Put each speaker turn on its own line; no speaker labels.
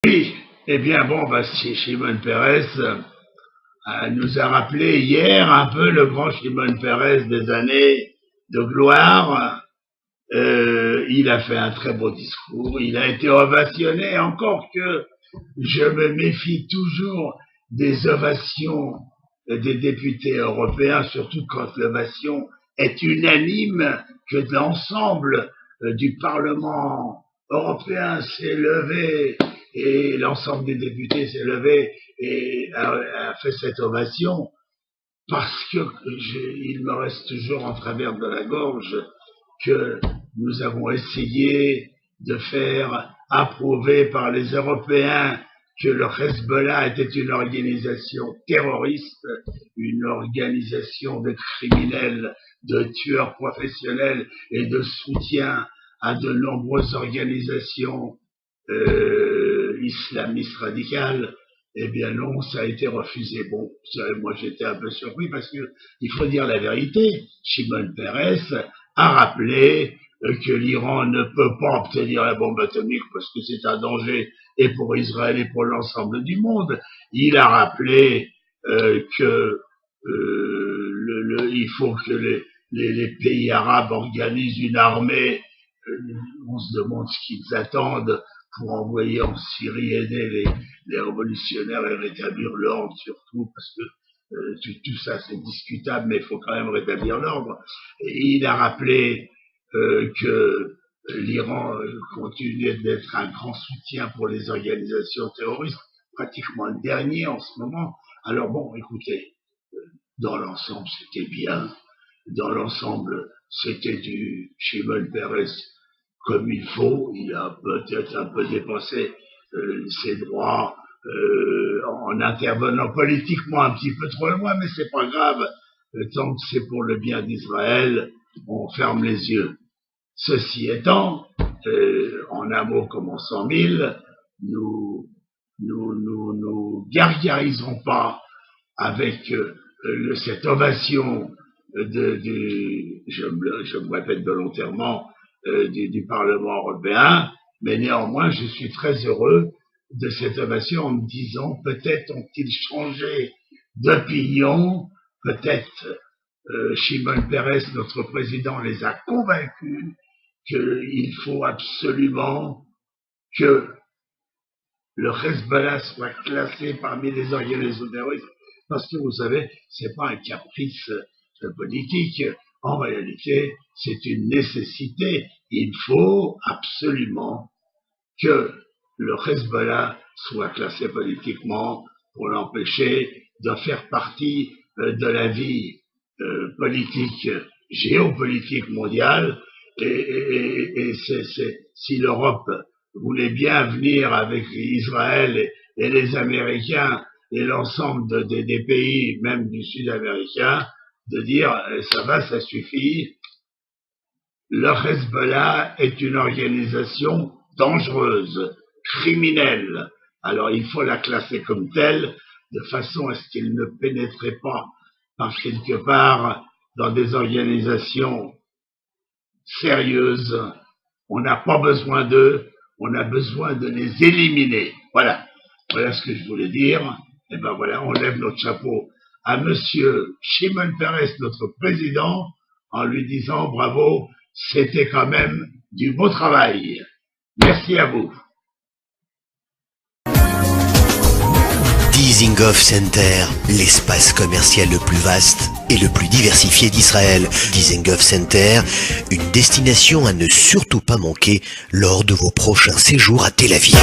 Oui, eh bien bon, Shimon Peres nous a rappelé hier un peu le grand Shimon Peres des années de gloire. Il a fait un très beau discours, il a été ovationné, encore que je me méfie toujours des ovations des députés européens, surtout quand l'ovation est unanime, que l'ensemble du Parlement européen s'est levé et l'ensemble des députés s'est levé et a fait cette ovation, parce que il me reste toujours en travers de la gorge que nous avons essayé de faire approuver par les Européens que le Hezbollah était une organisation terroriste, une organisation de criminels, de tueurs professionnels et de soutien à de nombreuses organisations islamistes radicales. Eh bien non, ça a été refusé. Bon, moi j'étais un peu surpris parce que il faut dire la vérité. Shimon Peres a rappelé que l'Iran ne peut pas obtenir la bombe atomique parce que c'est un danger et pour Israël et pour l'ensemble du monde. Il a rappelé que il faut que les pays arabes organisent une armée. On se demande ce qu'ils attendent pour envoyer en Syrie aider les révolutionnaires et rétablir l'ordre, surtout parce que tout ça c'est discutable, mais il faut quand même rétablir l'ordre. Et il a rappelé que l'Iran continue d'être un grand soutien pour les organisations terroristes, pratiquement le dernier en ce moment. Alors bon, écoutez, dans l'ensemble c'était bien, dans l'ensemble c'était du Shimon Peres comme il faut. Il a peut-être un peu dépassé ses droits en intervenant politiquement un petit peu trop loin, mais c'est pas grave. Tant que c'est pour le bien d'Israël, on ferme les yeux. Ceci étant, en un mot comme en 100 000, nous gargariserons pas avec cette ovation je me répète volontairement, du Parlement européen, mais néanmoins je suis très heureux de cette ovation en me disant peut-être ont-ils changé d'opinion, peut-être Shimon Peres, notre président, les a convaincus qu'il faut absolument que le Hezbollah soit classé parmi les organisations terroristes, parce que vous savez, c'est pas un caprice politique. En réalité, c'est une nécessité. Il faut absolument que le Hezbollah soit classé politiquement pour l'empêcher de faire partie de la vie politique, géopolitique mondiale. Et si l'Europe voulait bien venir avec Israël et les Américains et l'ensemble des pays, même du Sud-Américain, de dire ça va, ça suffit. Le Hezbollah est une organisation dangereuse, criminelle. Alors il faut la classer comme telle, de façon à ce qu'elle ne pénétrait pas par quelque part dans des organisations sérieuses. On n'a pas besoin d'eux, on a besoin de les éliminer. Voilà ce que je voulais dire. Et ben voilà, on lève notre chapeau à monsieur Shimon Peres, notre président, en lui disant bravo, c'était quand même du beau travail. Merci à vous.
Dizengoff Center, l'espace commercial le plus vaste et le plus diversifié d'Israël. Dizengoff Center, une destination à ne surtout pas manquer lors de vos prochains séjours à Tel Aviv.